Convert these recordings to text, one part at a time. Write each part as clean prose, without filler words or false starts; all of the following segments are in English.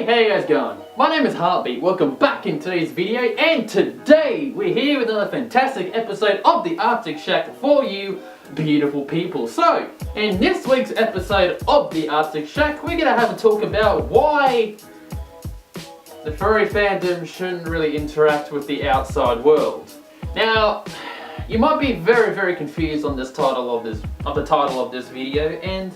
Hey, how you guys going? My name is Heartbeat, welcome back in today's video, and today we're here with another fantastic episode of the Arctic Shack for you beautiful people. So, in this week's episode of the Arctic Shack, we're gonna have a talk about why the furry fandom shouldn't really interact with the outside world. Now, you might be very confused on the title of this video, and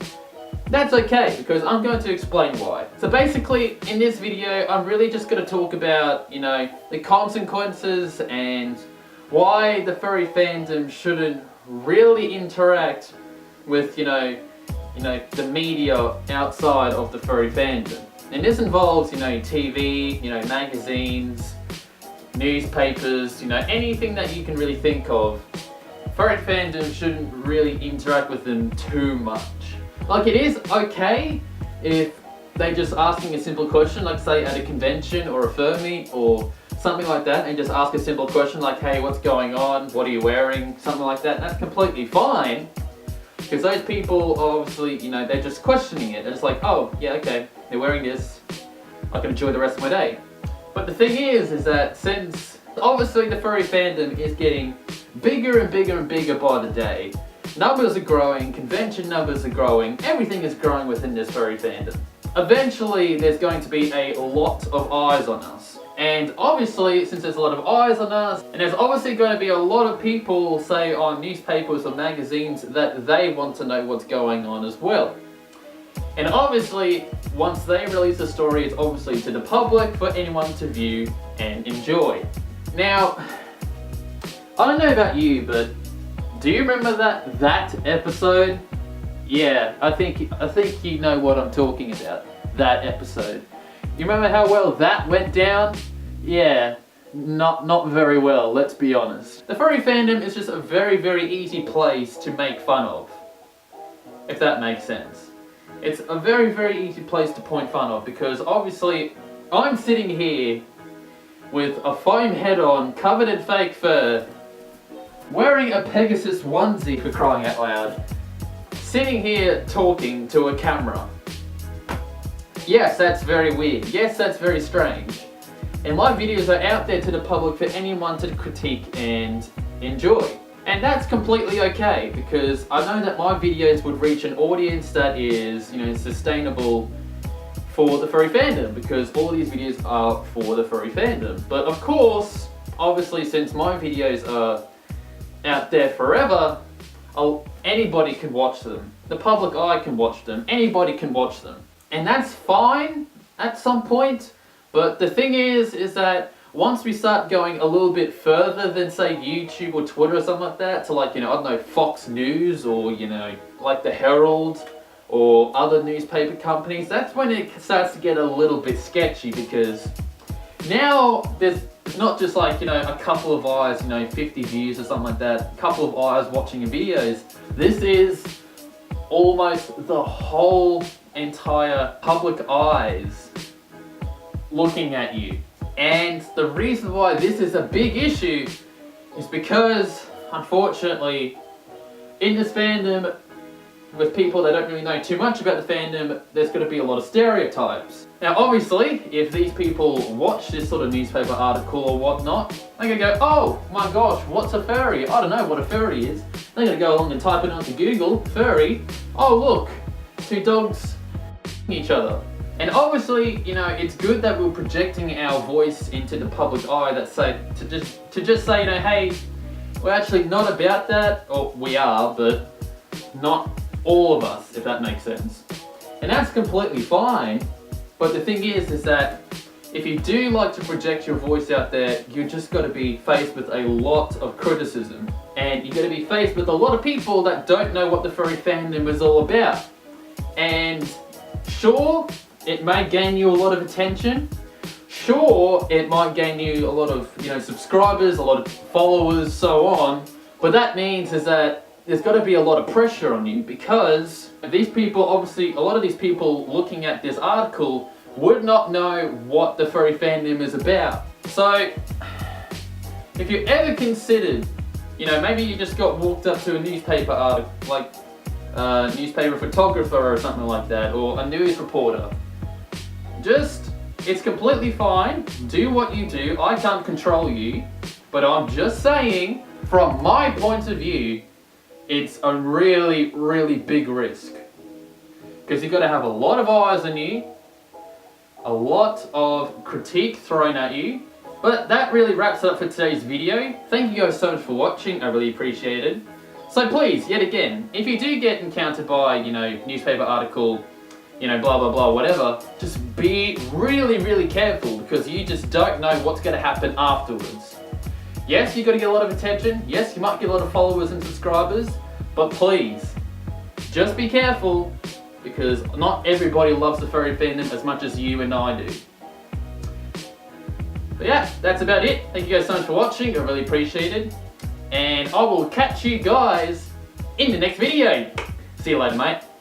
that's okay, because I'm going to explain why. So basically, in this video, I'm really just going to talk about, the consequences and why the furry fandom shouldn't really interact with, the media outside of the furry fandom. And this involves, TV, magazines, newspapers, anything that you can really think of. Furry fandom shouldn't really interact with them too much. Like, it is okay if they're just asking a simple question, like say at a convention or a fur meet or something like that, and just ask a simple question like, hey, what's going on? What are you wearing? Something like that. That's completely fine, because those people obviously, they're just questioning it. They're just like, oh, yeah, okay, they're wearing this. I can enjoy the rest of my day. But the thing is that since obviously the furry fandom is getting bigger and bigger by the day, numbers are growing, convention numbers are growing, everything is growing within this furry fandom. Eventually, there's going to be a lot of eyes on us. And obviously, since there's a lot of eyes on us, and there's obviously going to be a lot of people, say on newspapers or magazines, that they want to know what's going on as well. And obviously, once they release the story, it's obviously to the public for anyone to view and enjoy. Now, I don't know about you, but do you remember that episode? Yeah, I think you know what I'm talking about. That episode. You remember how well that went down? Yeah, not very well, let's be honest. The furry fandom is just a very easy place to make fun of, if that makes sense. It's a very easy place to point fun of, because obviously I'm sitting here with a foam head on, covered in fake fur, wearing a Pegasus onesie, for crying out loud, sitting here talking to a camera. Yes, that's very weird. Yes, that's very strange. And my videos are out there to the public for anyone to critique and enjoy. And that's completely okay, because I know that my videos would reach an audience that is, sustainable for the furry fandom, because all these videos are for the furry fandom. But of course, obviously, since my videos are out there forever, anybody can watch them. The public eye can watch them. Anybody can watch them. And that's fine at some point. But the thing is that once we start going a little bit further than, say, YouTube or Twitter or something like that, to like, I don't know, Fox News or, like the Herald or other newspaper companies, that's when it starts to get a little bit sketchy, because now there's not just like, a couple of eyes, 50 views or something like that, a couple of eyes watching your videos. This is almost the whole entire public eyes looking at you. And the reason why this is a big issue is because, unfortunately, in this fandom, with people that don't really know too much about the fandom, there's going to be a lot of stereotypes. Now obviously, if these people watch this sort of newspaper article or whatnot, they're going to go, oh my gosh, what's a furry? I don't know what a furry is. They're going to go along and type it onto Google, furry. Oh look, two dogs each other. And obviously, it's good that we're projecting our voice into the public eye, that say, to just say, hey, we're actually not about that, or we are, but not all of us, if that makes sense. And that's completely fine. But the thing is that if you do like to project your voice out there, you just got to be faced with a lot of criticism. And you got to be faced with a lot of people that don't know what the furry fandom is all about. And sure, it may gain you a lot of attention. Sure, it might gain you a lot of, subscribers, a lot of followers, so on. But that means that there's got to be a lot of pressure on you, because these people, obviously, a lot of these people looking at this article would not know what the furry fandom is about. So, if you ever considered, maybe you just got walked up to a newspaper article, like newspaper photographer or something like that, or a news reporter. Just it's completely fine. Do what you do. I can't control you. But I'm just saying, from my point of view, it's a really, really big risk. Because you've got to have a lot of eyes on you, a lot of critique thrown at you. But that really wraps it up for today's video. Thank you guys so much for watching, I really appreciate it. So please, yet again, if you do get encountered by, newspaper article, blah blah blah, whatever, just be really, really careful because you just don't know what's going to happen afterwards. Yes, you've got to get a lot of attention. Yes, you might get a lot of followers and subscribers, but please, just be careful because not everybody loves the furry fandom as much as you and I do. But yeah, that's about it. Thank you guys so much for watching. I really appreciate it. And I will catch you guys in the next video. See you later, mate.